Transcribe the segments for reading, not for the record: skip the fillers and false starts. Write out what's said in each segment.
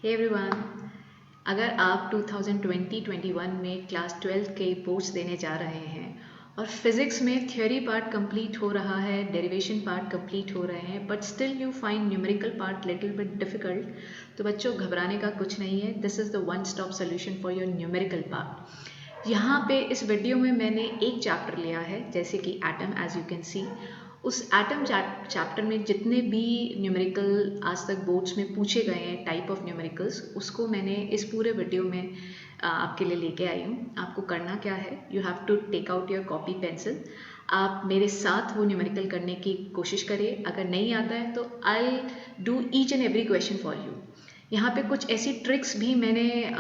Hey everyone, अगर आप 2020-21 में क्लास 12 के बोर्ड्स देने जा रहे हैं और फिज़िक्स में थ्योरी पार्ट कंप्लीट हो रहा है, डेरिवेशन पार्ट कंप्लीट हो रहे हैं, but still you find numerical part little bit difficult, तो बच्चों घबराने का कुछ नहीं है। This is the one stop solution for your numerical part. यहाँ पे इस वीडियो में मैंने एक चैप्टर लिया है, जैसे कि atom, as you can see. उस एटम चैप्टर में जितने भी न्यूमेरिकल आज तक बोर्ड्स में पूछे गए हैं, टाइप ऑफ न्यूमेरिकल्स, उसको मैंने इस पूरे वीडियो में आपके लिए लेके आई हूँ। आपको करना क्या है, you have to take out your copy pencil. आप मेरे साथ वो न्यूमेरिकल करने की कोशिश करिए। अगर नहीं आता है तो I do each and every question for you. यहाँ पे कुछ ऐसी ट्रिक्स भी मैंने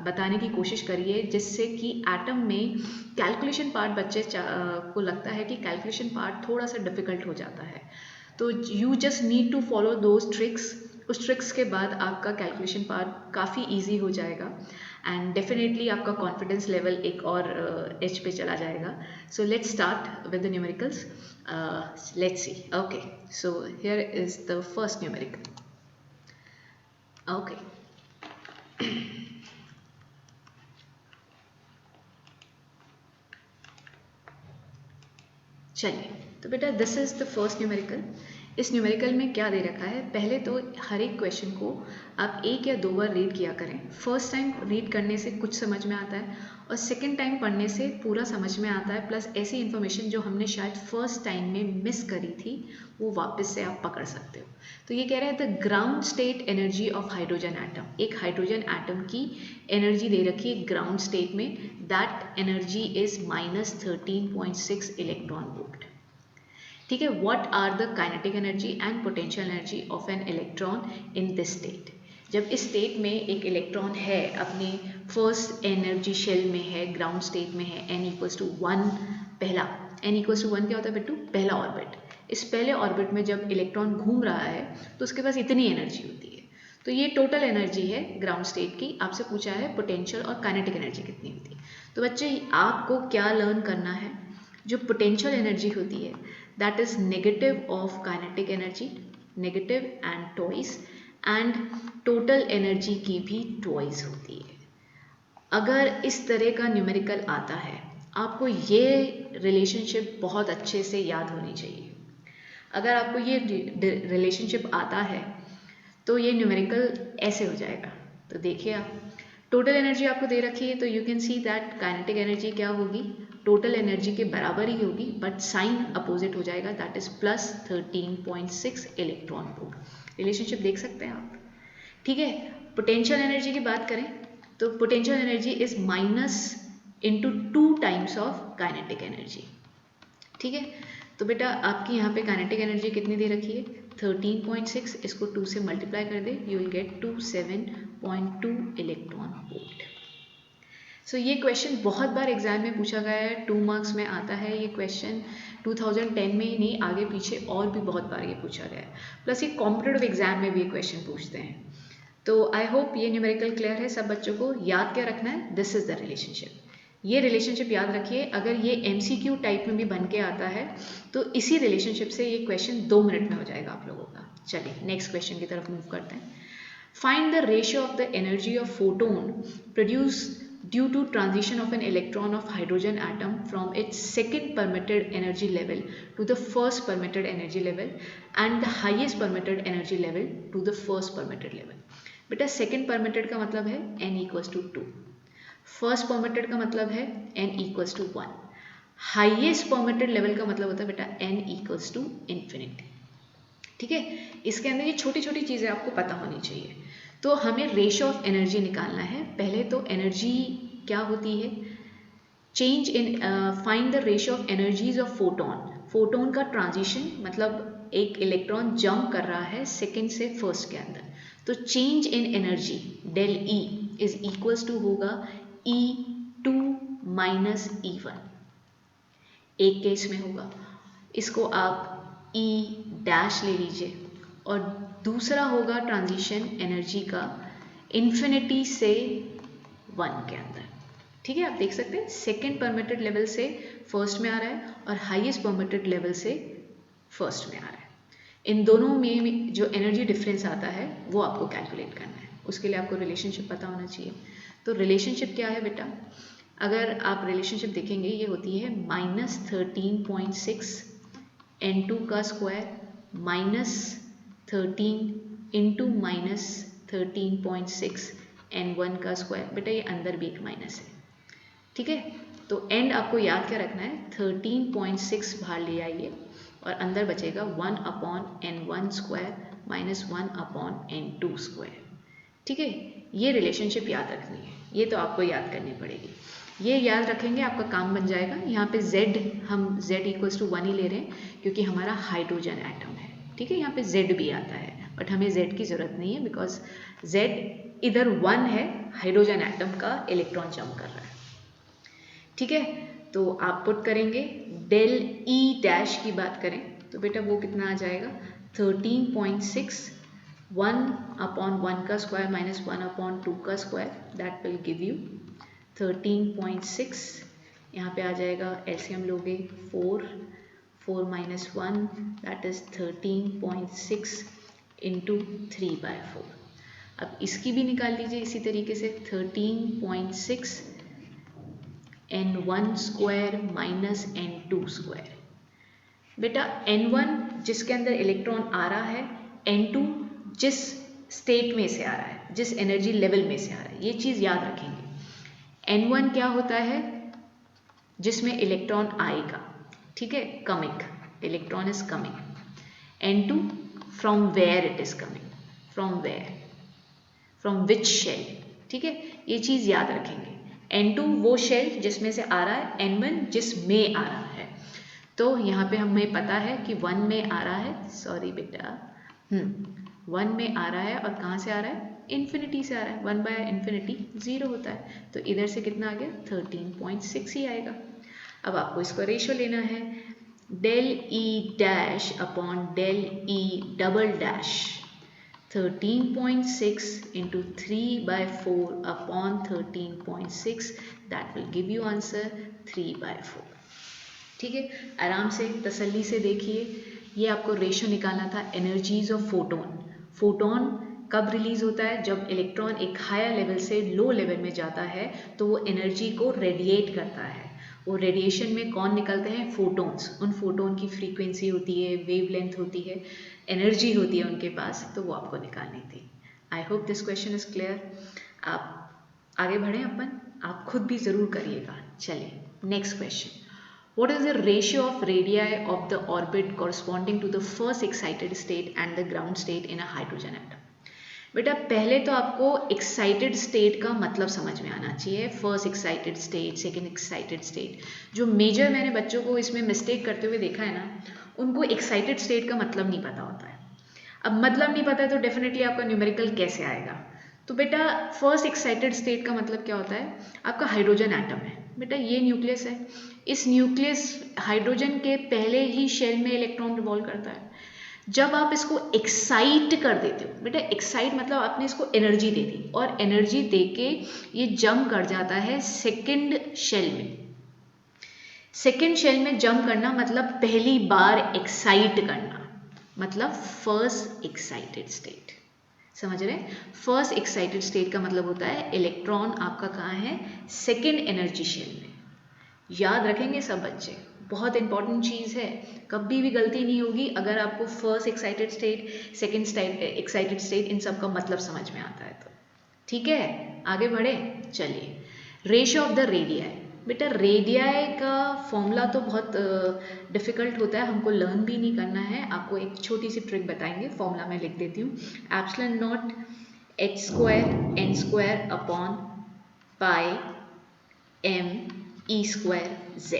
बताने की कोशिश करी है जिससे कि एटम में कैलकुलेशन पार्ट बच्चे को लगता है कि कैलकुलेशन पार्ट थोड़ा सा डिफ़िकल्ट हो जाता है, तो you just need to follow those tricks. उस ट्रिक्स के बाद आपका कैलकुलेशन पार्ट काफ़ी ईजी हो जाएगा एंड डेफिनेटली आपका कॉन्फिडेंस लेवल एक और एज पे चला जाएगा। So let's start with the numericals. Let's see. Okay, so here is the first numerical. Okay, चलिए, तो बेटा this is the first numerical. इस न्यूमेरिकल में क्या दे रखा है, पहले तो हर एक क्वेश्चन को आप एक या दो बार रीड किया करें। फर्स्ट टाइम रीड करने से कुछ समझ में आता है और सेकंड टाइम पढ़ने से पूरा समझ में आता है, प्लस ऐसी इन्फॉर्मेशन जो हमने शायद फर्स्ट टाइम में मिस करी थी वो वापस से आप पकड़ सकते हो। तो ये कह रहा है the ground state energy of hydrogen atom. एक हाइड्रोजन एटम की एनर्जी दे रखी है ग्राउंड स्टेट में, that energy is -13.6 electron volt. ठीक है, what are the kinetic energy and potential energy of an electron in this state. जब इस स्टेट में एक इलेक्ट्रॉन है, अपने फर्स्ट एनर्जी शेल में है, ग्राउंड स्टेट में है, n=1, पहला n=1 क्या होता है बेटू, पहला ऑर्बिट। इस पहले ऑर्बिट में जब इलेक्ट्रॉन घूम रहा है तो उसके पास इतनी एनर्जी होती है। तो ये टोटल एनर्जी है ग्राउंड स्टेट की। आपसे पूछा है पोटेंशियल और काइनेटिक एनर्जी कितनी होती है। तो बच्चे आपको क्या लर्न करना है, जो पोटेंशियल एनर्जी होती है that is negative of kinetic energy, negative and twice, and total energy की भी ट्वाइस होती है। अगर इस तरह का न्यूमेरिकल आता है, आपको ये रिलेशनशिप बहुत अच्छे से याद होनी चाहिए। अगर आपको ये रिलेशनशिप आता है तो ये न्यूमेरिकल ऐसे हो जाएगा। तो देखिए, आप टोटल एनर्जी आपको दे रखी है, तो you can see that kinetic energy क्या होगी, टोटल एनर्जी के बराबर ही होगी, बट साइन अपोजिट हो जाएगा, that is +13.6 electron volt. Relationship देख सकते हैं आप। ठीक है, पोटेंशियल एनर्जी की बात करें तो potential energy is -2 times of kinetic energy. ठीक है, तो बेटा आपकी यहाँ पे काइनेटिक एनर्जी कितनी दे रखी है, 13.6, इसको 2 से मल्टीप्लाई कर दे, you will get 27.2 electron volt. So ये क्वेश्चन बहुत बार एग्जाम में पूछा गया है, 2 मार्क्स में आता है ये क्वेश्चन। 2010 में ही नहीं, आगे पीछे और भी बहुत बार ये पूछा गया है, प्लस ये कॉम्पिटिटिव एग्जाम में भी ये क्वेश्चन पूछते हैं। तो आई होप ये न्यूमेरिकल क्लियर है सब बच्चों को। याद क्या रखना है, दिस इज द रिलेशनशिप। ये रिलेशनशिप याद रखिए। अगर ये MCQ टाइप में भी बन के आता है तो इसी रिलेशनशिप से ये क्वेश्चन 2 मिनट में हो जाएगा आप लोगों का। चलिए नेक्स्ट क्वेश्चन की तरफ मूव करते हैं। Find the ratio of the energy of photon produce due to transition of an electron of hydrogen atom from its second permitted energy level to the first permitted energy level and the highest permitted energy level to the first permitted level। बेटा second permitted का मतलब है n=2, first permitted का मतलब है n=1, highest permitted level का मतलब होता है बेटा n=∞। ठीक है, इसके अंदर ये छोटी छोटी चीज़ें आपको पता होनी चाहिए। तो हमें रेशियो ऑफ एनर्जी निकालना है। पहले तो एनर्जी क्या होती है, change in, find the ratio of energies of photon. Photon का ट्रांजिशन मतलब एक इलेक्ट्रॉन जंप कर रहा है सेकेंड से फर्स्ट के अंदर, तो change in energy del E is equals to होगा E2 - E1। एक केस में होगा, इसको आप E' ले लीजिए, और दूसरा होगा ट्रांजिशन एनर्जी का इन्फिनिटी से 1 के अंदर। ठीक है, आप देख सकते हैं सेकेंड परमिटेड लेवल से फर्स्ट में आ रहा है और हाईएस्ट परमिटेड लेवल से फर्स्ट में आ रहा है। इन दोनों में जो एनर्जी डिफरेंस आता है वो आपको कैलकुलेट करना है। उसके लिए आपको रिलेशनशिप पता होना चाहिए। तो रिलेशनशिप क्या है बेटा, अगर आप रिलेशनशिप देखेंगे ये होती है -13.6 n2 का स्क्वायर -13 इंटू -13.6 n1 का स्क्वायर। बेटा ये अंदर भी एक माइनस है, ठीक है। तो एंड आपको याद क्या रखना है, 13.6 बाहर ले आइए और अंदर बचेगा 1/n1 स्क्वायर -1/n2 स्क्वायर, ठीक है। ये रिलेशनशिप याद रखनी है, ये तो आपको याद करनी पड़ेगी। ये याद रखेंगे आपका काम बन जाएगा। यहाँ पे z हम z = 1 ही ले रहे हैं क्योंकि हमारा हाइड्रोजन एटम है, ठीक है। यहाँ पे z भी आता है बट हमें z की ज़रूरत नहीं है बिकॉज z इधर 1 है, हाइड्रोजन एटम का इलेक्ट्रॉन जंप कर रहा है, ठीक है। तो आप पुट करेंगे डेल ई डैश की बात करें तो बेटा वो कितना आ जाएगा 13.6 1/1 का स्क्वायर -1/2 का square, that will give you 13.6। यहाँ पे आ जाएगा एलसीएम लोगे 4 -1 दैट इज 13.6 इंटू 3/4। अब इसकी भी निकाल लीजिए इसी तरीके से 13.6 n1 स्क्वायर -n2 स्क्वायर। बेटा n1 जिसके अंदर इलेक्ट्रॉन आ रहा है, n2 जिस स्टेट में से आ रहा है, जिस एनर्जी लेवल में से आ रहा है, ये चीज़ याद रखेंगे। n1 क्या होता है, जिसमें इलेक्ट्रॉन आएगा, ठीक है, coming, electron is coming. n2 from where it is coming, from where, from which shell, ठीक है, ये चीज़ याद रखेंगे। n2 वो शेल जिसमें से आ रहा है, n1 जिसमें आ रहा है। तो यहाँ पे हमें पता है कि 1 में आ रहा है, सॉरी बेटा 1 में आ रहा है और कहाँ से आ रहा है, इन्फिनिटी से आ रहा है। 1/∞ 0 होता है, तो इधर से कितना आ गया 13.6 ही आएगा। अब आपको इसको रेशो लेना है, del E dash upon del E double dash 13.6 into 3/4 upon 13.6, that will give you answer 3/4, ठीक है। आराम से तसल्ली से देखिए, ये आपको रेशो निकालना था एनर्जीज ऑफ फोटोन। फोटोन कब रिलीज होता है, जब इलेक्ट्रॉन एक हायर लेवल से लो लेवल में जाता है तो वो एनर्जी को रेडिएट करता है। वो रेडिएशन में कौन निकलते हैं, फोटोन्स। उन फोटोन की फ्रीक्वेंसी होती है, वेवलेंथ होती है, एनर्जी होती है उनके पास, तो वो आपको निकालनी थी। I hope this question is clear. आप आगे बढ़ें अपन, आप खुद भी ज़रूर करिएगा। चलिए next question, what is the ratio of radii of the orbit corresponding to the first excited state and the ground state in a hydrogen atom? बेटा पहले तो आपको एक्साइटेड स्टेट का मतलब समझ में आना चाहिए। First excited state, second excited state, जो मेजर मैंने बच्चों को इसमें मिस्टेक करते हुए देखा है ना, उनको एक्साइटेड स्टेट का मतलब नहीं पता होता है। अब मतलब नहीं पता है तो डेफिनेटली आपका न्यूमेरिकल कैसे आएगा। तो बेटा फर्स्ट एक्साइटेड स्टेट का मतलब क्या होता है, आपका हाइड्रोजन एटम है, बेटा ये न्यूक्लियस है, इस न्यूक्लियस हाइड्रोजन के पहले ही शेल में इलेक्ट्रॉन रिवॉल्व करता है। जब आप इसको एक्साइट कर देते हो, बेटा एक्साइट मतलब आपने इसको एनर्जी दे दी, और एनर्जी देके ये जंप कर जाता है सेकेंड शेल में। सेकेंड शेल में जंप करना मतलब पहली बार एक्साइट करना, मतलब फर्स्ट एक्साइटेड स्टेट। समझ रहे हैं, फर्स्ट एक्साइटेड स्टेट का मतलब होता है इलेक्ट्रॉन आपका कहाँ है, सेकेंड एनर्जी शेल में। याद रखेंगे सब बच्चे, बहुत इंपॉर्टेंट चीज़ है, कभी भी गलती नहीं होगी अगर आपको first excited state, second excited state, इन सब का मतलब समझ में आता है तो। ठीक है, आगे बढ़े। चलिए, रेशियो ऑफ द रेडियाई। बेटा रेडियाई का फॉर्मूला तो बहुत डिफ़िकल्ट होता है, हमको लर्न भी नहीं करना है। आपको एक छोटी सी ट्रिक बताएंगे, फॉर्मूला मैं लिख देती हूँ। Epsilon not h² n² upon pi m e² z,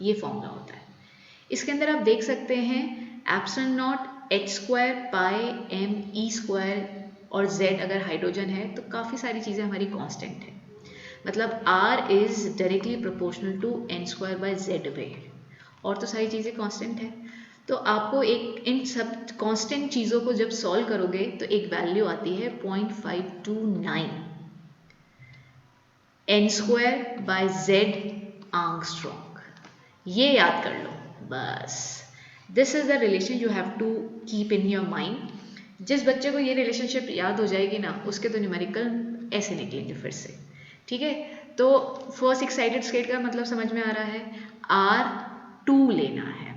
ये फॉर्मूला होता है। इसके अंदर आप देख सकते हैं epsilon not h² pi m e² और z अगर हाइड्रोजन है तो काफ़ी सारी चीज़ें हमारी कांस्टेंट है, मतलब r is directly proportional to n²/z पे, और तो सारी चीज़ें कांस्टेंट है। तो आपको एक इन सब कांस्टेंट चीज़ों को जब सॉल्व करोगे तो एक वैल्यू आती है 0.529 n²/z आर्मस्ट्रॉन्ग। ये याद कर लो बस, this is the relation you have to keep in your mind. जिस बच्चे को ये रिलेशनशिप याद हो जाएगी ना, उसके तो न्यूमेरिकल ऐसे निकलेंगे फिर से। ठीक है, तो फर्स्ट एक्साइटेड स्टेट का मतलब समझ में आ रहा है, R2 लेना है।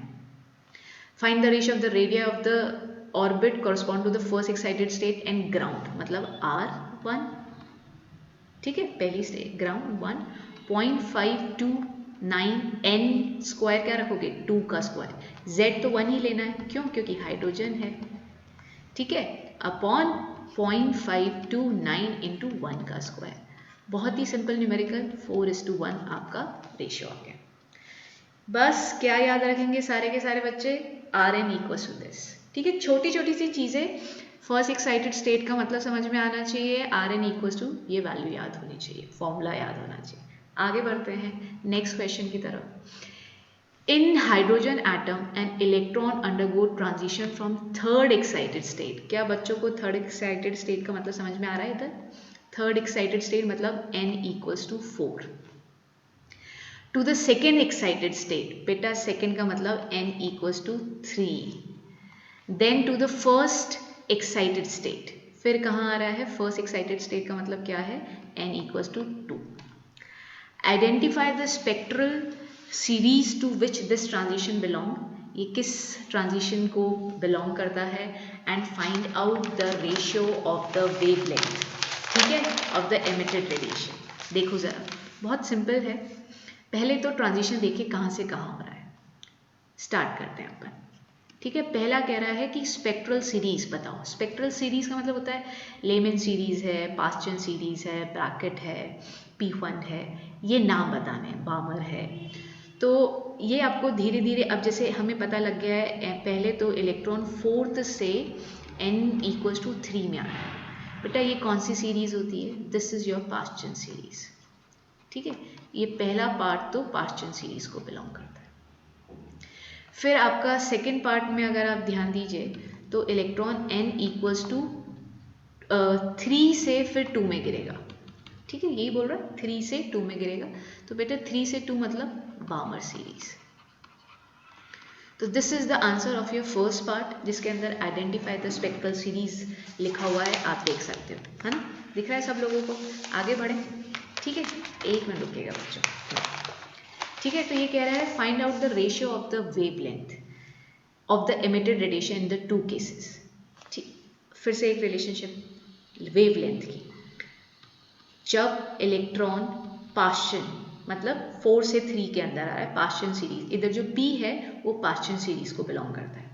Find the ratio of the radia of the orbit correspond to the first excited state and ground, मतलब R1। ठीक है, पहली स्टेट ग्राउंड 1, 0.529 n स्क्वायर क्या रखोगे, 2 का स्क्वायर, z तो 1 ही लेना है, क्यों, क्योंकि हाइड्रोजन है। ठीक है, अपॉन 0.529 इंटू 1 का स्क्वायर। बहुत ही सिंपल न्यूमेरिकल, 4:1 आपका रेशियो आ गया। बस क्या याद रखेंगे सारे के सारे बच्चे, Rn इक्वल्स टू दिस। ठीक है, छोटी छोटी सी चीज़ें, फर्स्ट एक्साइटेड स्टेट का मतलब समझ में आना चाहिए, Rn इक्वल्स टू ये वैल्यू याद होनी चाहिए, फॉर्मूला याद होना चाहिए। आगे बढ़ते हैं नेक्स्ट क्वेश्चन की तरफ। In hydrogen atom an electron undergo transition from third excited state. क्या बच्चों को थर्ड एक्साइटेड स्टेट का मतलब समझ में आ रहा है इधर? थर्ड एक्साइटेड स्टेट मतलब n equals to 4 to the second excited state. बेटा सेकेंड का मतलब n equals to 3, then to the first excited state. फिर कहाँ आ रहा है फर्स्ट एक्साइटेड स्टेट का मतलब क्या है, n equals to 2। Identify the spectral series to which this transition belong, ये किस ट्रांजिशन को बिलोंग करता है, and find out the ratio of the wavelength, ठीक है, ऑफ द एमिटेड रेडिएशन। देखो जरा, बहुत सिंपल है। पहले तो ट्रांजिशन देखिए कहाँ से कहाँ हो रहा है, स्टार्ट करते हैं अपन। ठीक है, पहला कह रहा है कि स्पेक्ट्रल सीरीज बताओ। स्पेक्ट्रल सीरीज का मतलब होता है लेमन सीरीज है, पास्चन सीरीज है, ब्रैकेट है, P1 है, ये नाम बताने, बामर है। तो ये आपको धीरे धीरे, अब जैसे हमें पता लग गया है, पहले तो इलेक्ट्रॉन फोर्थ से n इक्वल्स टू 3 में आ रहा है। बेटा ये कौन सी सीरीज होती है, this is your Paschen series. ठीक है, ये पहला पार्ट तो पास्चन सीरीज को बिलोंग करता है। फिर आपका सेकेंड पार्ट में अगर आप ध्यान दीजिए तो इलेक्ट्रॉन n इक्वल्स टू 3 से फिर 2 में गिरेगा। ठीक है, यही बोल रहा है 3 से 2 में गिरेगा। तो बेटा 3 से 2 मतलब बामर सीरीज। तो this is the answer of your first part, जिसके अंदर आइडेंटिफाई द स्पेक्ट्रल सीरीज लिखा हुआ है, आप देख सकते हो, है ना, दिख रहा है सब लोगों को। आगे बढ़े, ठीक है, एक मिनट रुकिएगा बच्चों। ठीक है, तो ये कह रहा है find out the ratio of the wavelength of the emitted radiation in the 2 cases. ठीक, फिर से एक रिलेशनशिप वेवलेंथ की। जब इलेक्ट्रॉन पास्चन मतलब 4 से 3 के अंदर आ रहा है, पास्चन सीरीज, इधर जो P है वो पास्चन सीरीज को बिलोंग करता है।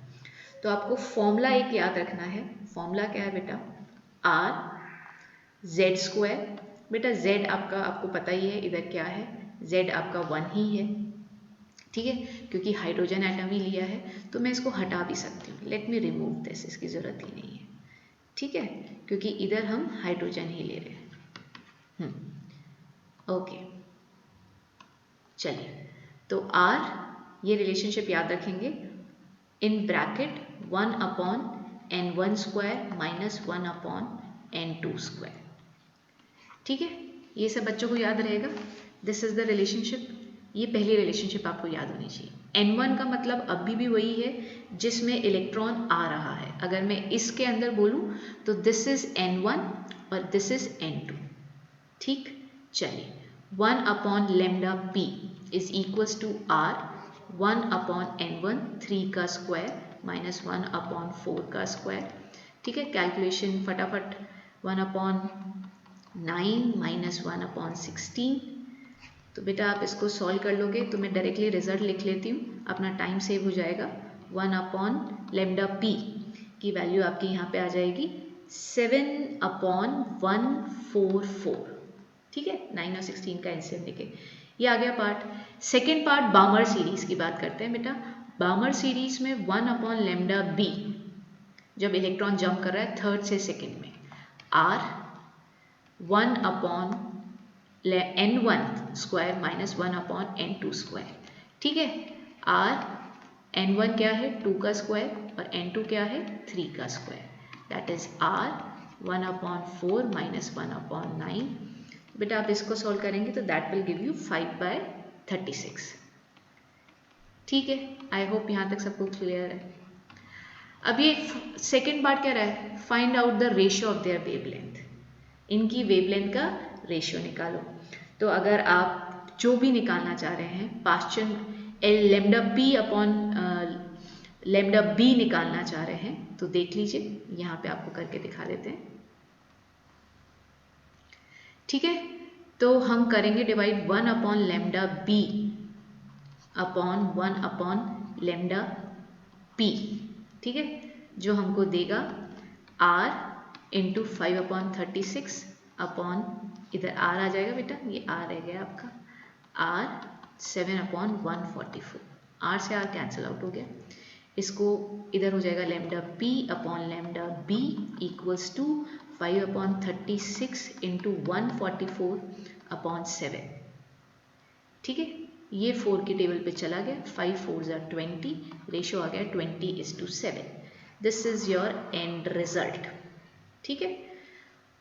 तो आपको फॉर्मूला एक याद रखना है। फॉर्मूला क्या है बेटा, R Z स्क्वायर। बेटा Z आपको पता ही है, इधर क्या है, Z आपका 1 ही है। ठीक है, क्योंकि हाइड्रोजन एटम ही लिया है, तो मैं इसको हटा भी सकती हूँ। लेट मी रिमूव दिस, इसकी ज़रूरत ही नहीं है। ठीक है, क्योंकि इधर हम हाइड्रोजन ही ले रहे हैं। ओके, चलिए, तो R, ये रिलेशनशिप याद रखेंगे, in bracket 1/n1 square minus 1/n2 square. ठीक है, ये सब बच्चों को याद रहेगा। दिस इज द रिलेशनशिप, ये पहली रिलेशनशिप आपको याद होनी चाहिए। n1 का मतलब अभी भी वही है जिसमें इलेक्ट्रॉन आ रहा है। अगर मैं इसके अंदर बोलूं तो दिस इज n1 और दिस इज n2। ठीक, चलिए, 1/λp is equals to r 1/n1 3 का स्क्वायर माइनस 1/4 का स्क्वायर। ठीक है, कैलकुलेशन फटाफट, 1/9 माइनस 1/16। तो बेटा आप इसको सॉल्व कर लोगे तो मैं डायरेक्टली रिजल्ट लिख लेती हूँ, अपना टाइम सेव हो जाएगा। 1/λp की वैल्यू आपकी यहाँ पे आ जाएगी 7/144। ठीक है, 9 और 16 का एलसीएम लेके ये आ गया पार्ट। सेकेंड पार्ट बामर सीरीज की बात करते हैं बेटा। बामर सीरीज में 1/λb, जब इलेक्ट्रॉन जंप कर रहा है थर्ड से सेकेंड में, r 1/n1 square minus 1/n2 square. ठीक है, r n1 क्या है 2 का स्क्वायर और n2 क्या है 3 का square, that is r 1/4 minus 1/9। बेटा आप इसको सॉल्व करेंगे तो दैट विल गिव यू 5/36। ठीक है, आई होप यहाँ तक सबको क्लियर है। अब ये सेकेंड पार्ट क्या रहा है, find out the ratio of their wavelength, इनकी वेवलेंथ का रेशियो निकालो। तो अगर आप जो भी निकालना चाह रहे हैं, Paschen lambda P upon lambda B निकालना चाह रहे हैं, तो देख लीजिए यहाँ पे आपको करके दिखा देते हैं। ठीक है, तो हम करेंगे divide 1 upon lambda B upon 1 upon lambda P. ठीक है, जो हमको देगा r इंटू 5 अपॉन 36 अपॉन, इधर r आ जाएगा बेटा, ये r रह गया आपका, r 7 अपॉन 144, r से r कैंसिल आउट हो गया। इसको इधर हो जाएगा lambda p upon lambda b equals to 5 upon 36 into 144 upon 7। ठीक है, ये 4 की टेबल पे चला गया, 5 4 ज़ा 20, रेशो आ गया 20:7। This is your and result. ठीक है,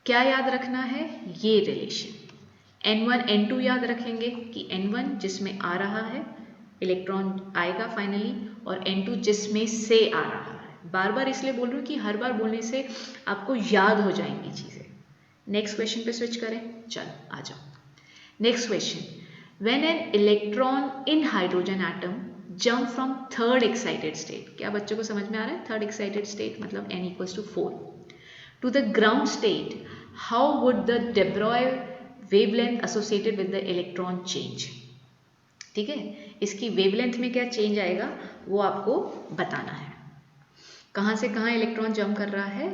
क्या याद रखना है, ये रिलेशन N1 N2 याद रखेंगे कि N1 जिसमें आ रहा है इलेक्ट्रॉन आएगा फाइनली, और N2 जिसमें से आ रहा है। बार बार इसलिए बोल रही हूँ कि हर बार बोलने से आपको याद हो जाएंगी चीज़ें। नेक्स्ट क्वेश्चन पे स्विच करें, चलो आ जाओ। Next question, when an electron in hydrogen atom jump from third excited state, क्या बच्चों को समझ में आ रहा है, थर्ड एक्साइटेड स्टेट मतलब n equals to 4 to the ground state, how would the de Broglie wavelength associated with the electron change? ठीक है, इसकी वेवलेंथ में क्या चेंज आएगा वो आपको बताना है। कहाँ से कहाँ इलेक्ट्रॉन जंप कर रहा है,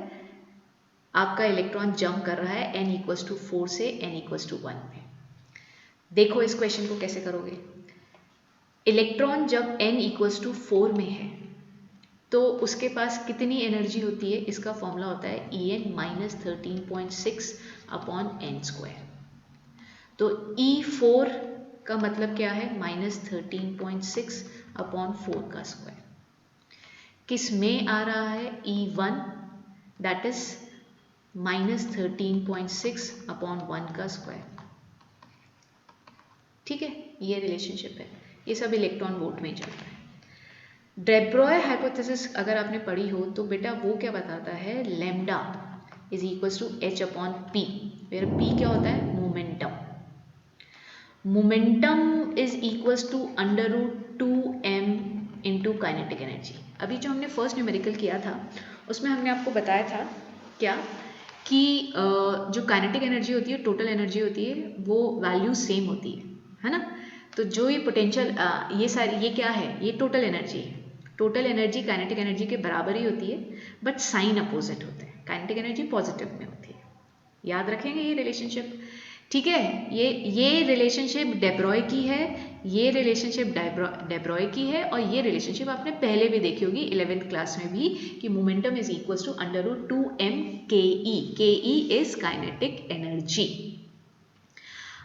आपका इलेक्ट्रॉन जंप कर रहा है n equals to 4 से n equals to 1 में। देखो इस क्वेश्चन को कैसे करोगे। इलेक्ट्रॉन जब n इक्वल्स टू 4 में है तो उसके पास कितनी एनर्जी होती है, इसका फॉर्मूला होता है En minus 13.6 upon n square. तो E4 का मतलब क्या है, माइनस 13.6 अपॉन 4 का स्क्वायर। किस में आ रहा है, E1 that is minus 13.6 upon 1 का स्क्वायर। ठीक है, ये रिलेशनशिप है, ये सब इलेक्ट्रॉन वोल्ट में चल रहा है। de Broglie हाइपोथेसिस अगर आपने पढ़ी हो तो बेटा वो क्या बताता है, lambda is equals to h upon P, where P क्या होता है, momentum. Momentum is equals to under root 2m into kinetic energy. अभी जो हमने फर्स्ट न्यूमेरिकल किया था उसमें हमने आपको बताया था क्या कि जो काइनेटिक एनर्जी होती है, टोटल एनर्जी होती है, वो वैल्यू सेम होती है ना। तो जो ये पोटेंशियल ये सारी ये क्या है, ये टोटल एनर्जी है। टोटल एनर्जी काइनेटिक एनर्जी के बराबर ही होती है, बट साइन अपोजिट होते हैं। काइनेटिक एनर्जी पॉजिटिव में होती है, याद रखेंगे ये रिलेशनशिप। ठीक है, ये रिलेशनशिप de Broglie की है, ये रिलेशनशिप de Broglie की है, और ये रिलेशनशिप आपने पहले भी देखी होगी 11th क्लास में भी कि momentum is equals to under root 2m ke। ke is kinetic energy.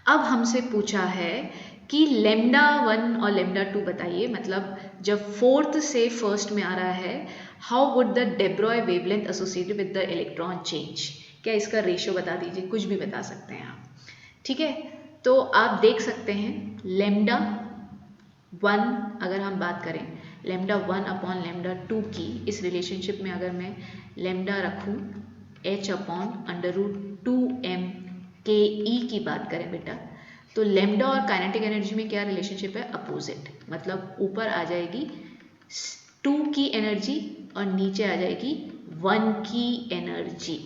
अब हमसे पूछा है कि लेमडा 1 और लेमडा 2 बताइए, मतलब जब फोर्थ से फर्स्ट में आ रहा है, how would the de Broglie wavelength associated with the electron change. क्या इसका रेशियो बता दीजिए, कुछ भी बता सकते हैं आप। ठीक है, तो आप देख सकते हैं लेमडा 1 अगर हम बात करें, लेमडा 1 अपॉन लेमडा 2 की इस रिलेशनशिप में अगर मैं लेमडा रखूं h upon under root 2m के ई की बात करें बेटा, तो लेमडा और काइनेटिक एनर्जी में क्या रिलेशनशिप है, अपोजिट। मतलब ऊपर आ जाएगी 2 की एनर्जी और नीचे आ जाएगी 1 की एनर्जी।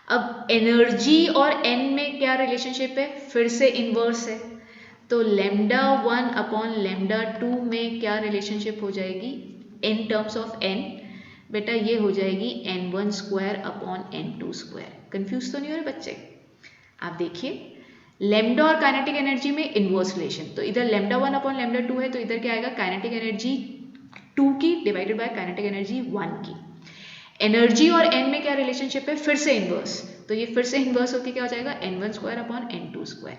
अब एनर्जी और n में क्या रिलेशनशिप है, फिर से इन्वर्स है। तो लेमडा 1 अपॉन लेमडा 2 में क्या रिलेशनशिप हो जाएगी, इन टर्म्स ऑफ n बेटा ये हो जाएगी n1 square upon n2 square. Confuse तो नहीं हो रहे बच्चे। आप देखिए लेमडा और काइनेटिक एनर्जी में इन्वर्स रिलेशन, तो इधर लेमडा 1 अपॉन लेमडा 2 है, तो इधर क्या आएगा, काइनेटिक एनर्जी 2 की डिवाइडेड बाय काइनेटिक एनर्जी 1 की। एनर्जी और n में क्या रिलेशनशिप है, फिर से इन्वर्स, तो ये फिर से इन्वर्स होकर क्या हो जाएगा, n1 square upon n2 square.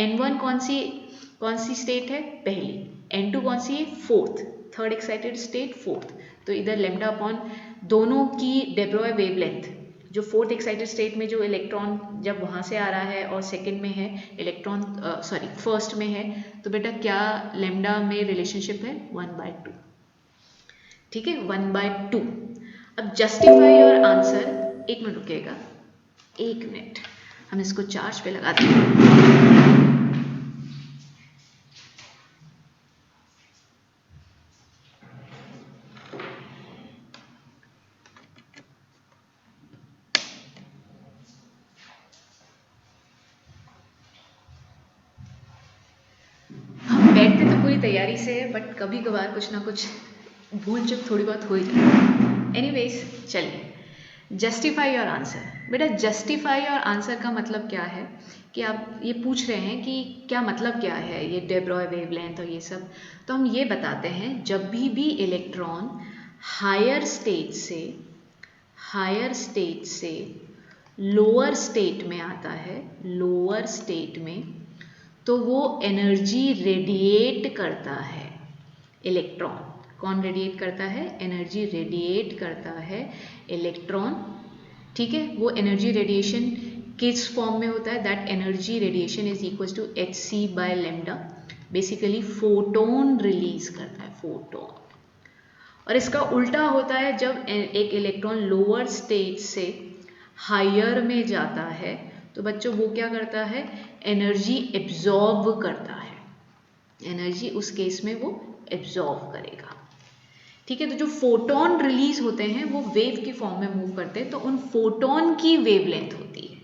n1 कौन सी स्टेट है, पहली। n2 कौन सी है, fourth, third excited state fourth. तो इधर लेमडा अपॉन दोनों की de Broglie वेवलेंथ जो फोर्थ एक्साइटेड स्टेट में जो इलेक्ट्रॉन जब वहाँ से आ रहा है और सेकंड में है इलेक्ट्रॉन फर्स्ट में है, तो बेटा क्या लेमडा में रिलेशनशिप है 1/2, ठीक है 1/2। अब जस्टिफाई योर आंसर, एक मिनट रुकेगा, एक मिनट, हम इसको चार्ज पे लगाते हैं। बैठते तो पूरी तैयारी से है, बट कभी कभार कुछ ना कुछ भूल चूक थोड़ी बहुत हो ही जाती है। एनीवेज चलिए, जस्टिफाई योर आंसर। बेटा जस्टिफाई योर आंसर का मतलब क्या है कि आप ये पूछ रहे हैं कि क्या मतलब क्या है ये de Broglie वेवलेंथ और ये सब, तो हम ये बताते हैं जब भी इलेक्ट्रॉन हायर स्टेट से लोअर स्टेट में आता है, लोअर स्टेट में, तो वो एनर्जी रेडिएट करता है। इलेक्ट्रॉन कौन रेडिएट करता है? एनर्जी रेडिएट करता है इलेक्ट्रॉन, ठीक है। वो एनर्जी रेडिएशन किस फॉर्म में होता है? That energy radiation is equal to hc/λ, basically photon release करता है, फोटोन। और इसका उल्टा होता है जब एक इलेक्ट्रॉन लोअर स्टेज से हायर में जाता है, तो बच्चों वो क्या करता है? एनर्जी एब्जॉर्ब करता है, एनर्जी उस केस में वो एब्जॉर्ब करेगा, ठीक है। तो जो फोटोन रिलीज होते हैं वो वेव की फॉर्म में मूव करते हैं, तो उन फोटोन की वेवलेंथ होती है,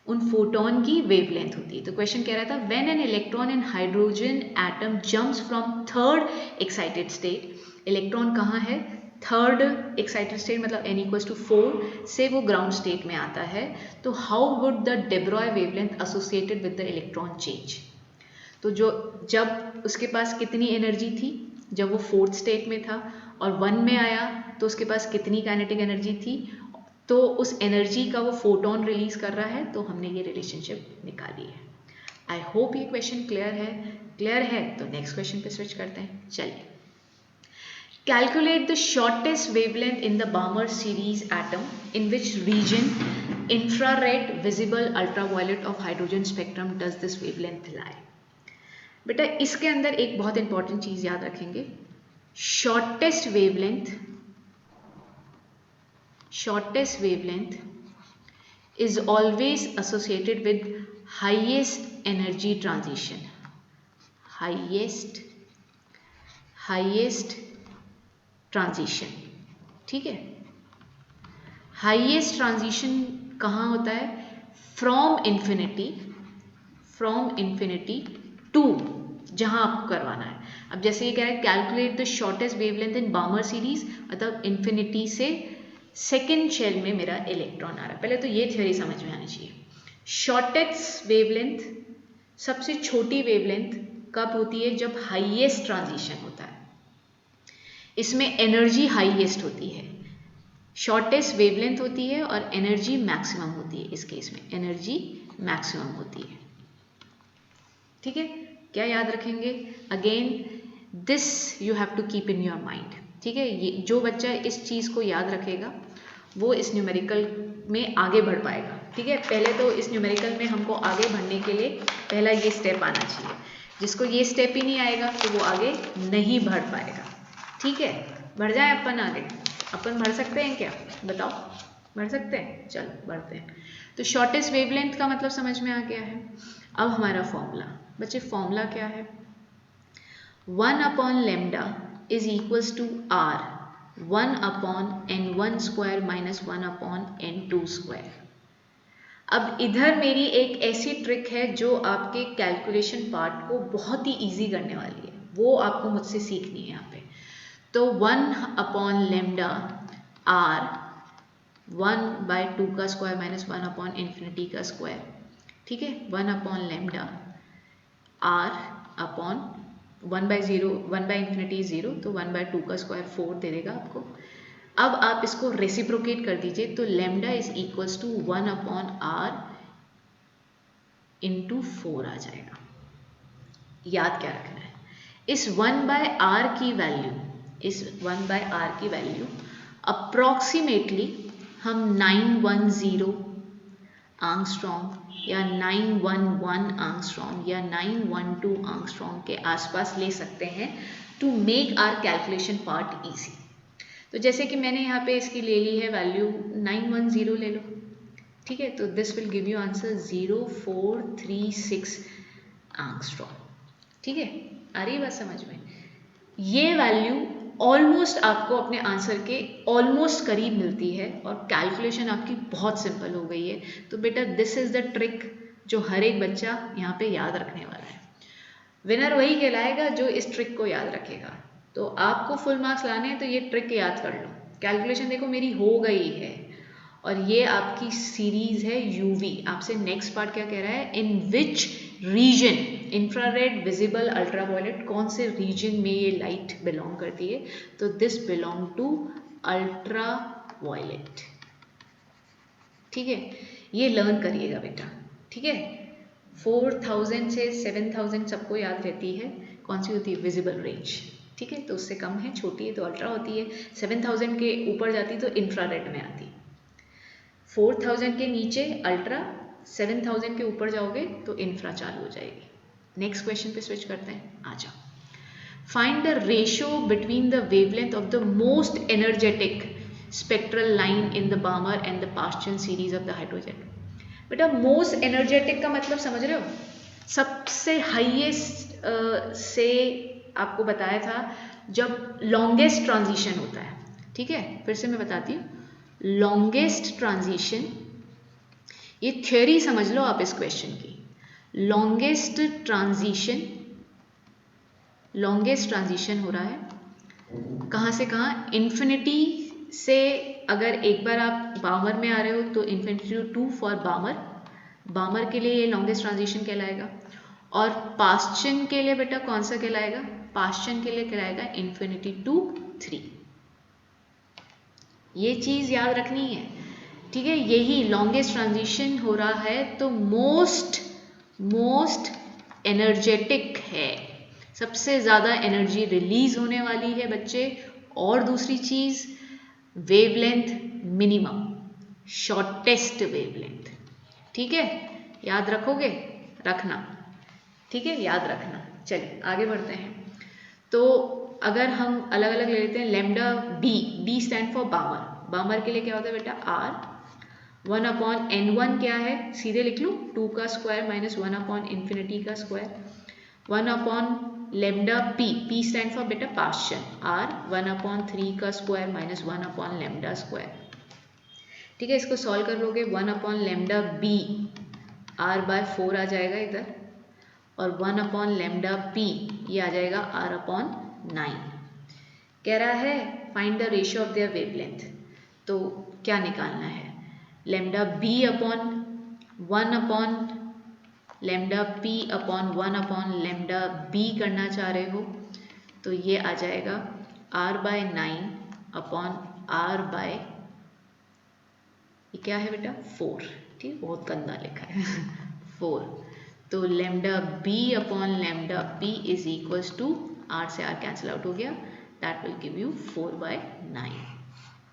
उन फोटोन की वेवलेंथ होती है। तो क्वेश्चन कह रहा था when an electron in hydrogen atom jumps from third excited state, electron कहाँ है? थर्ड एक्साइटेड स्टेट, मतलब n = 4 से वो ग्राउंड स्टेट में आता है, तो how would the de Broglie wavelength associated with the electron change? तो जो जब उसके पास कितनी एनर्जी थी जब वो फोर्थ स्टेट में था और 1 में आया, तो उसके पास कितनी काइनेटिक एनर्जी थी, तो उस एनर्जी का वो फोटोन रिलीज कर रहा है, तो हमने ये रिलेशनशिप निकाली है। आई होप ये क्वेश्चन क्लियर है। क्लियर है तो नेक्स्ट क्वेश्चन पे स्विच करते हैं। चलिए, calculate the shortest wavelength in the Balmer series atom in which region infrared, visible, ultraviolet of hydrogen spectrum does this wavelength lie? बेटा इसके अंदर एक बहुत इंपॉर्टेंट चीज याद रखेंगे, shortest wavelength is always associated with highest energy transition, highest transition, ठीक है। हाईएस्ट ट्रांजिशन कहाँ होता है? फ्रॉम इन्फिनिटी टू, जहां आपको करवाना है। अब जैसे ये कह रहा है calculate the shortest wavelength in बामर series, मतलब इन्फिनिटी से सेकेंड शेल में मेरा इलेक्ट्रॉन आ रहा है। पहले तो ये थ्योरी समझ में आनी चाहिए। शॉर्टेस्ट वेवलेंथ, सबसे छोटी वेवलेंथ कब होती है? जब हाईएस्ट ट्रांजिशन होता है, इसमें एनर्जी हाईएस्ट होती है, शॉर्टेस्ट वेवलेंथ होती है और एनर्जी मैक्सिमम होती है। इस केस में एनर्जी मैक्सिमम होती है, ठीक है। क्या याद रखेंगे? Again this you have to keep in your mind, ठीक है। ये जो बच्चा इस चीज़ को याद रखेगा वो इस न्यूमेरिकल में आगे बढ़ पाएगा, ठीक है। पहले तो इस न्यूमेरिकल में हमको आगे बढ़ने के लिए पहला ये स्टेप आना चाहिए। जिसको ये स्टेप ही नहीं आएगा तो वो आगे नहीं बढ़ पाएगा, ठीक है। बढ़ जाए अपन आगे, अपन बढ़ सकते हैं क्या? बताओ, बढ़ सकते हैं? चलो बढ़ते हैं। तो शॉर्टेस्ट वेवलेंथ का मतलब समझ में आ गया है। अब हमारा फॉर्मूला, बच्चे फॉर्मूला क्या है? 1/λ is equals to r 1/n1² minus 1/n2²। अब इधर मेरी एक ऐसी ट्रिक है जो आपके कैलकुलेशन पार्ट को बहुत ही इजी करने वाली है, वो आपको मुझसे सीखनी है यहाँ पे। तो 1/λ r 1/2² माइनस 1/∞², ठीक है। 1/λ r अपॉन 1/0, 1/∞ 0, तो 1/2² 4 दे देगा आपको। अब आप इसको रेसिप्रोकेट कर दीजिए, तो lambda is equals to 1/r into 4 आ जाएगा। याद क्या रखना है? इस 1/r की वैल्यू, इस 1/r की वैल्यू अप्रॉक्सीमेटली हम 910 आंगस्ट्रॉन्ग या 911 आंगस्ट्रॉन्ग या 912 आंगस्ट्रॉन्ग के आसपास ले सकते हैं to make our calculation part easy. तो जैसे कि मैंने यहाँ पे इसकी ले ली है वैल्यू 910 ले लो, ठीक है, तो this will give you answer 0436 आंगस्ट्रॉन्ग। ठीक है, आ रही बात समझ में? ये वैल्यू ऑलमोस्ट आपको अपने आंसर के ऑलमोस्ट करीब मिलती है और कैलकुलेशन आपकी बहुत सिंपल हो गई है। तो बेटा दिस इज द ट्रिक जो हर एक बच्चा यहाँ पे याद रखने वाला है। विनर वही कहलाएगा जो इस ट्रिक को याद रखेगा। तो आपको फुल मार्क्स लाने हैं तो ये ट्रिक याद कर लो। कैलकुलेशन देखो मेरी हो गई है और ये आपकी सीरीज है यूवी। आपसे नेक्स्ट पार्ट क्या कह रहा है, in which region infrared visible ultraviolet, कौन से रीजन में ये लाइट बिलोंग करती है, तो दिस बिलोंग टू अल्ट्रावायलेट। ठीक है, ये लर्न करिएगा बेटा। ठीक है, 4000 से 7000 सबको याद रहती है, कौन सी होती है, विजिबल रेंज। ठीक है, तो उससे कम है, छोटी है तो अल्ट्रा होती है, 7000 के ऊपर जाती तो इंफ्रारेड में आती, 4000 के नीचे अल्ट्रा, 7000 के ऊपर जाओगे तो इंफ्रा चालू हो जाएगी। नेक्स्ट क्वेश्चन पे स्विच करते हैं, आ जाओ। Find the ratio between the wavelength of the most energetic spectral line in the बामर and the Paschen series of the hydrogen. बेटा मोस्ट एनर्जेटिक का मतलब समझ रहे हो, सबसे हाईएस्ट से आपको बताया था जब लॉन्गेस्ट ट्रांजिशन होता है। ठीक है, फिर से मैं बताती हूँ, लॉन्गेस्ट ट्रांजिशन, ये थ्योरी समझ लो आप इस क्वेश्चन की। लॉन्गेस्ट ट्रांजिशन हो रहा है कहाँ से कहाँ, इन्फिनिटी से। अगर एक बार आप बामर में आ रहे हो तो इन्फिनिटी टू फॉर बामर के लिए ये लॉन्गेस्ट ट्रांजिशन कहलाएगा। और पास्चन के लिए बेटा कौन सा कहलाएगा, पास्चन के लिए कहलाएगा इन्फिनिटी टू 3। ये चीज़ याद रखनी है। ठीक है, यही लॉन्गेस्ट ट्रांजिशन हो रहा है तो मोस्ट एनर्जेटिक है, सबसे ज़्यादा एनर्जी रिलीज होने वाली है बच्चे। और दूसरी चीज़ वेवलेंथ मिनिमम, शॉर्टेस्ट वेवलेंथ। ठीक है, याद रखोगे, रखना। ठीक है, याद रखना। चलिए आगे बढ़ते हैं। तो अगर हम अलग अलग ले लेते हैं, लेमडा बी स्टैंड फॉर बामर के लिए क्या होता है बेटा, आर 1/n1 क्या है, सीधे लिख लूँ, 2 का स्क्वायर माइनस 1/infinity का स्क्वायर, 1/लेमडा पी स्टैंड फॉर बेटा पास्चन, आर 1/3 का स्क्वायर माइनस 1/लेमडा स्क्वायर। ठीक है, इसको सॉल्व कर लोगे, 1/लेमडा बी r/4 आ जाएगा इधर, और 1/लेमडा पी ये आ जाएगा r/9। कह रहा है find the ratio of their wavelength. तो क्या निकालना है, लेमडा बी अपॉन 1/लेमडा पी अपॉन 1/लेमडा बी करना चाह रहे हो तो ये आ जाएगा r/9 अपॉन r/ ये क्या है बेटा, 4। ठीक, बहुत गंदा लिखा है 4। तो lambda B upon lambda P is equals to, r से r कैंसिल आउट हो गया, दैट विल गिव यू 4/9।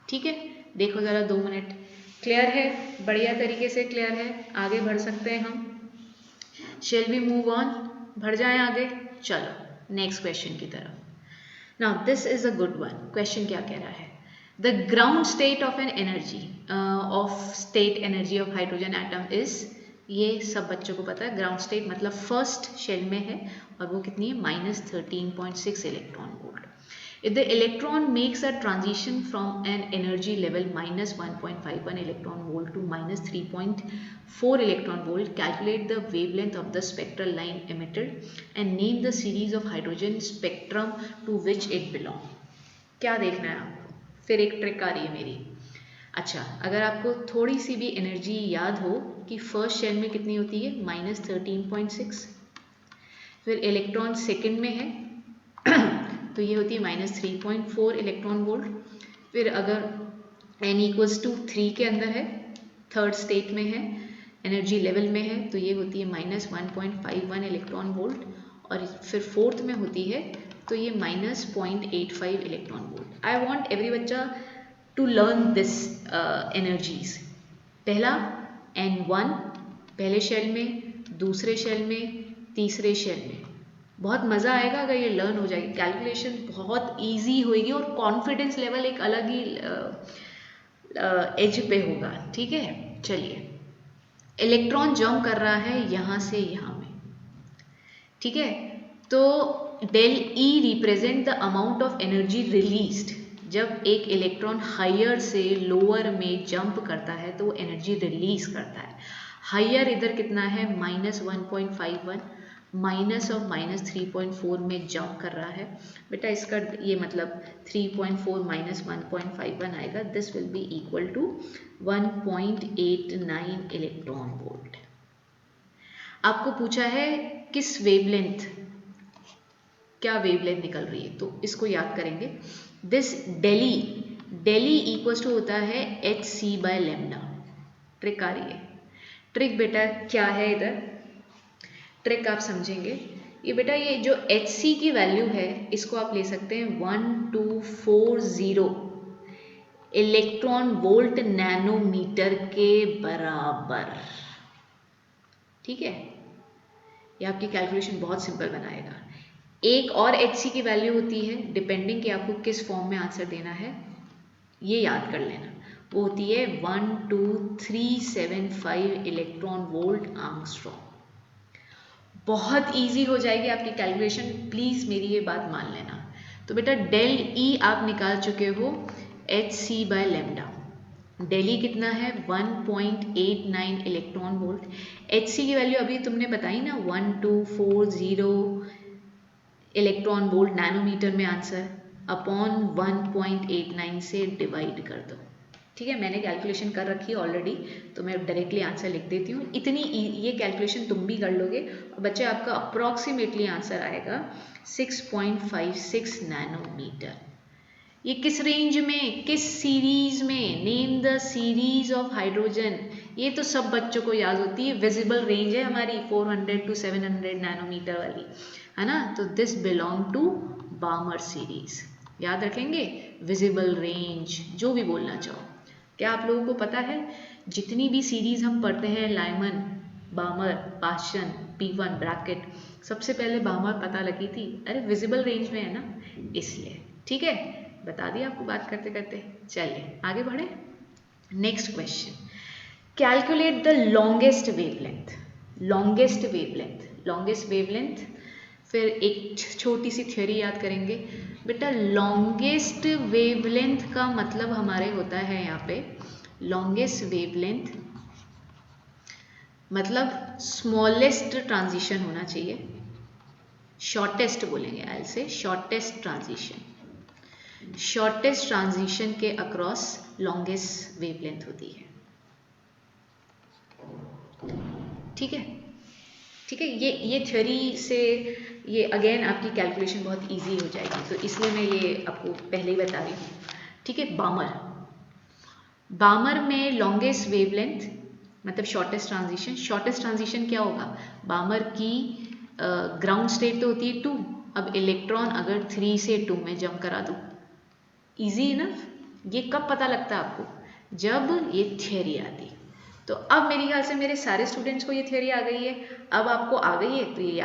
ठीक है, देखो ज़रा 2 मिनट, क्लियर है, बढ़िया तरीके से क्लियर है, आगे बढ़ सकते हैं हम। शेल वी मूव ऑन, बढ़ जाएं आगे। चलो नेक्स्ट क्वेश्चन की तरफ। Now this is a good one. Question क्या कह रहा है, the ground state of an energy of hydrogen atom is, ये सब बच्चों को पता है, ग्राउंड स्टेट मतलब फर्स्ट शेल में है और वो कितनी है, -13.6 electron volt. If the electron makes a transition from an energy level -1.51 electron volt to -3.4 electron volt, calculate the wavelength of the spectral line emitted and name the series of hydrogen spectrum to which it belongs. क्या देखना है आपको, फिर एक trick आ रही है मेरी। अच्छा, अगर आपको थोड़ी सी भी एनर्जी याद हो कि फर्स्ट शेल में कितनी होती है, -13.6, फिर इलेक्ट्रॉन सेकेंड में है तो ये होती है -3.4 इलेक्ट्रॉन वोल्ट। फिर अगर n = 3 के अंदर है, थर्ड स्टेट में है, एनर्जी लेवल में है, तो ये होती है -1.51 इलेक्ट्रॉन वोल्ट। और फिर फोर्थ में होती है तो ये -0.85 electron volt. I want every बच्चा टू लर्न दिस एनर्जीज। पहला N1 पहले शेल में, दूसरे शेल में, तीसरे शेल में। बहुत मज़ा आएगा अगर ये लर्न हो जाएगी, कैलकुलेशन बहुत इजी होएगी और कॉन्फिडेंस लेवल एक अलग ही एज पे होगा। ठीक है, चलिए। इलेक्ट्रॉन जंप कर रहा है यहाँ से यहाँ में, ठीक है। तो del E represent the amount of energy released. जब एक इलेक्ट्रॉन हायर से लोअर में जंप करता है तो वो एनर्जी रिलीज करता है। हायर इधर कितना है, -1.51, माइनस ऑफ -3.4 में जंप कर रहा है बेटा। इसका ये मतलब 3.4 माइनस 1.51 आएगा। This will be equal to 1.89 electron volt. आपको पूछा है किस वेवलेंथ, क्या वेवलेंथ निकल रही है, तो इसको याद करेंगे। दिस डेली इक्वल्स टू होता है hc/λ। ट्रिक आ रही है। ट्रिक बेटा क्या है, इधर ट्रिक आप समझेंगे। ये बेटा ये जो hc की वैल्यू है इसको आप ले सकते हैं 1240 इलेक्ट्रॉन वोल्ट नैनोमीटर के बराबर। ठीक है, ये आपकी कैलकुलेशन बहुत सिंपल बनाएगा। एक और hc की वैल्यू होती है, डिपेंडिंग कि आपको किस फॉर्म में आंसर देना है, ये याद कर लेना। वो होती है 12375 इलेक्ट्रॉन वोल्ट आर्मस्ट्रॉन्ग। बहुत इजी हो जाएगी आपकी कैलकुलेशन, प्लीज़ मेरी ये बात मान लेना। तो बेटा डेल ई आप निकाल चुके हो hc/λ। डेल ई कितना है, 1.89 इलेक्ट्रॉन वोल्ट। hc की वैल्यू अभी तुमने बताई ना, 1240 इलेक्ट्रॉन वोल्ट नैनोमीटर में आंसर, अपॉन 1.89 से डिवाइड कर दो। ठीक है, मैंने कैलकुलेशन कर रखी है ऑलरेडी, तो मैं डायरेक्टली आंसर लिख देती हूँ। इतनी ये कैलकुलेशन तुम भी कर लोगे और बच्चे आपका अप्रॉक्सीमेटली आंसर आएगा 6.56 नैनोमीटर। ये किस रेंज में, किस सीरीज में, name the series of hydrogen. ये तो सब बच्चों को याद होती है, विजिबल रेंज है हमारी 400 to 700 नैनोमीटर वाली, है ना। तो this belong to Balmer series, याद रखेंगे। विजिबल रेंज जो भी बोलना चाहो। क्या आप लोगों को पता है जितनी भी सीरीज हम पढ़ते हैं, लाइमन, बामर, पाशन, P1 ब्रैकेट, सबसे पहले बामर पता लगी थी, अरे विजिबल रेंज में है ना, इसलिए। ठीक है, बता दिया आपको बात करते करते। चलिए आगे बढ़े। Next question, calculate the longest wavelength. Longest wavelength, longest wavelength, फिर एक छोटी सी थ्योरी याद करेंगे बेटा। लॉन्गेस्ट वेवलेंथ का मतलब हमारे होता है यहाँ पे, लॉन्गेस्ट वेवलेंथ मतलब स्मॉलेस्ट ट्रांजिशन होना चाहिए, शॉर्टेस्ट बोलेंगे, आई से शॉर्टेस्ट ट्रांजिशन। शॉर्टेस्ट ट्रांजिशन के अक्रॉस लॉन्गेस्ट वेवलेंथ होती है। ठीक है, ठीक है, ये थ्योरी से ये अगेन आपकी कैलकुलेशन बहुत इजी हो जाएगी, तो इसलिए मैं ये आपको पहले ही बता रही हूँ। ठीक है, बामर, बामर में लॉन्गेस्ट वेवलेंथ मतलब शॉर्टेस्ट ट्रांजिशन। शॉर्टेस्ट ट्रांजिशन क्या होगा, बामर की ग्राउंड स्टेट तो होती है 2, अब इलेक्ट्रॉन अगर 3 से 2 में जंप करा दो, इजी इनफ। ये कब पता लगता है आपको, जब ये थियरी आती। तो अब मेरे ख्याल से मेरे सारे स्टूडेंट्स को ये थियरी आ गई है। अब आपको आ गई है तो ये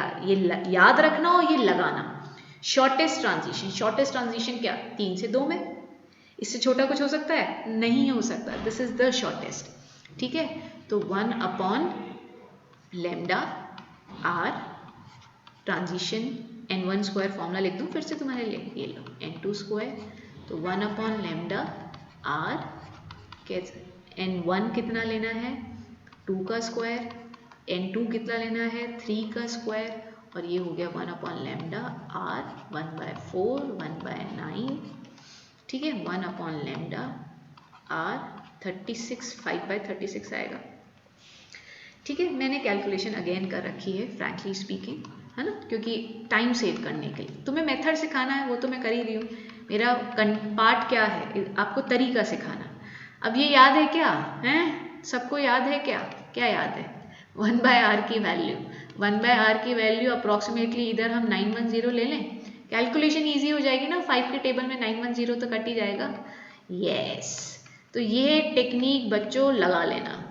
याद रखना और ये लगाना। शॉर्टेस्ट ट्रांजिशन, शॉर्टेस्ट ट्रांजिशन क्या, 3 से 2 में, इससे छोटा कुछ हो सकता है, नहीं हो सकता, दिस इज द शॉर्टेस्ट। ठीक है, तो 1/λ r transition n1 square formula लिख दूं फिर से तुम्हारे लिए, ये लो n2 स्क्वायर, तो 1/λ r, कैसे n1 कितना लेना है 2 का स्क्वायर, n2 कितना लेना है 3 का स्क्वायर, और ये हो गया 1/λ r 1/4 1/9। ठीक है, 1/λ r 36 5/36 आएगा। ठीक है, मैंने कैलकुलेशन अगेन कर रखी है फ्रैंकली स्पीकिंग, है ना, क्योंकि टाइम सेव करने के लिए। तुम्हें मेथड सिखाना है वो तो मैं कर ही रही हूँ, मेरा पार्ट क्या है, आपको तरीका सिखाना। अब ये याद है क्या, हैं सबको याद है क्या, क्या याद है, 1/r की वैल्यू, 1/r की वैल्यू अप्रॉक्सीमेटली इधर हम 910 ले लें, कैलकुलेशन ईजी हो जाएगी ना। 5 के टेबल में 910 तो कट ही जाएगा, यस, तो ये टेक्निक बच्चों लगा लेना,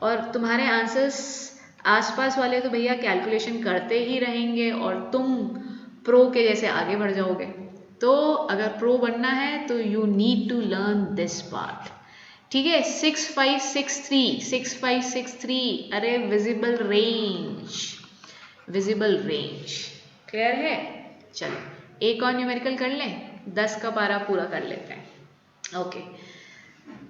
और तुम्हारे आंसर्स आसपास वाले तो भैया कैलकुलेशन करते ही रहेंगे और तुम प्रो के जैसे आगे बढ़ जाओगे। तो अगर प्रो बनना है तो you need to learn this part. ठीक है, 6563 अरे visible range, visible range clear है। चलो एक और न्यूमेरिकल कर लें, 10 का पारा पूरा कर लेते हैं। ओके,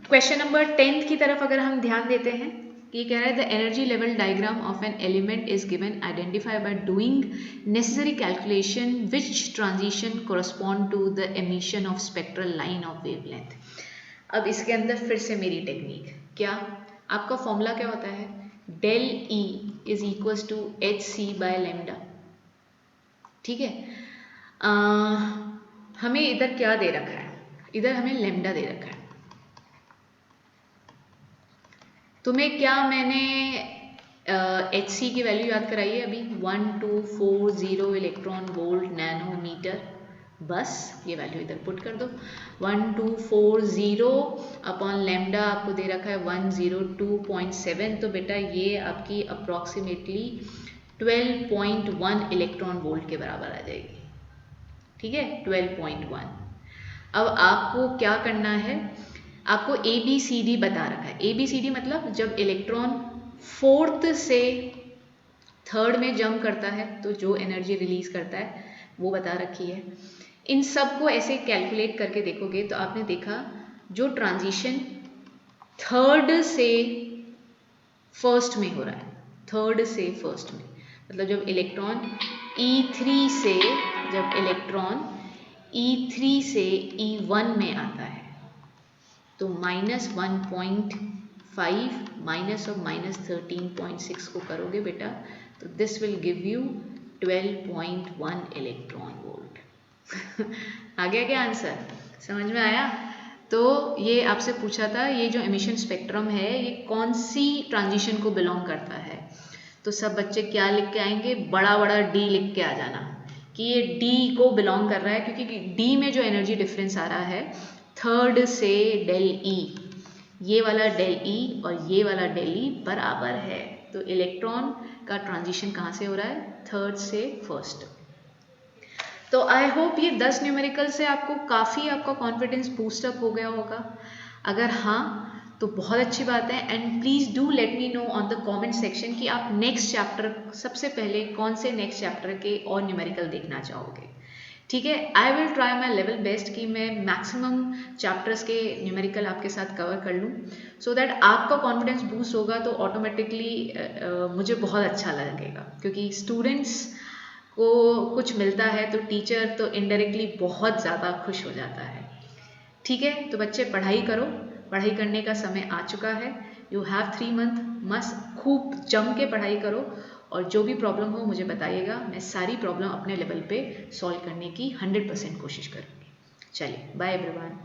क्वेश्चन नंबर 10 की तरफ अगर हम ध्यान देते हैं, ये कह रहा है the energy level diagram of an element is given, identify by doing necessary calculation which transition correspond to the emission of spectral line of wavelength. अब इसके अंदर फिर से मेरी टेक्निक, क्या आपका फॉर्मूला क्या होता है, del E is equals to H C by lambda. ठीक है, हमें इधर क्या दे रखा है, इधर हमें लेमडा दे रखा है। तुम्हें क्या मैंने एच सी की वैल्यू याद कराई है अभी, 1240 इलेक्ट्रॉन वोल्ट नैनोमीटर, बस ये वैल्यू इधर पुट कर दो। 1240 अपॉन लेमडा आपको दे रखा है 102.7, तो बेटा ये आपकी अप्रॉक्सीमेटली 12.1 इलेक्ट्रॉन वोल्ट के बराबर आ जाएगी। ठीक है, 12.1। अब आपको क्या करना है, आपको ए बी सी डी बता रखा है। ए बी सी डी मतलब जब इलेक्ट्रॉन फोर्थ से थर्ड में जंप करता है तो जो एनर्जी रिलीज करता है वो बता रखी है। इन सब को ऐसे कैलकुलेट करके देखोगे तो आपने देखा जो ट्रांजिशन थर्ड से फर्स्ट में हो रहा है, थर्ड से फर्स्ट में मतलब जब इलेक्ट्रॉन E3 से, जब इलेक्ट्रॉन E3 से E1 में आता है तो -1.5 माइनस और -13.6 को करोगे बेटा तो this will give you 12.1 electron volt. आ गया क्या आंसर, समझ में आया। तो ये आपसे पूछा था ये जो एमिशन स्पेक्ट्रम है ये कौन सी ट्रांजिशन को बिलोंग करता है, तो सब बच्चे क्या लिख के आएंगे, बड़ा बड़ा डी लिख के आ जाना कि ये डी को बिलोंग कर रहा है, क्योंकि डी में जो एनर्जी डिफरेंस आ रहा है थर्ड से डेल ई, ये वाला डेल ई और ये वाला डेल ई बराबर है, तो इलेक्ट्रॉन का ट्रांजिशन कहाँ से हो रहा है, थर्ड से फर्स्ट। तो आई होप ये 10 न्यूमेरिकल से आपको काफ़ी आपका कॉन्फिडेंस बूस्टअप हो गया होगा। अगर हाँ तो बहुत अच्छी बात है, and please do let me know on the comment section कि आप नेक्स्ट चैप्टर सबसे पहले कौन से नेक्स्ट चैप्टर के और न्यूमेरिकल देखना चाहोगे। ठीक है, I will try my level best कि मैं मैक्सिमम चैप्टर्स के न्यूमेरिकल आपके साथ कवर कर लूँ, सो दैट आपका कॉन्फिडेंस बूस्ट होगा तो ऑटोमेटिकली मुझे बहुत अच्छा लगेगा, क्योंकि स्टूडेंट्स को कुछ मिलता है तो टीचर तो इनडायरेक्टली बहुत ज़्यादा खुश हो जाता है। ठीक है, तो बच्चे पढ़ाई करो, पढ़ाई करने का समय आ चुका है। यू हैव 3 मंथ, मस्त खूब जम के पढ़ाई करो, और जो भी प्रॉब्लम हो मुझे बताइएगा, मैं सारी प्रॉब्लम अपने लेवल पे सॉल्व करने की 100% कोशिश करूँगी। चलिए, बाय एवरीवन।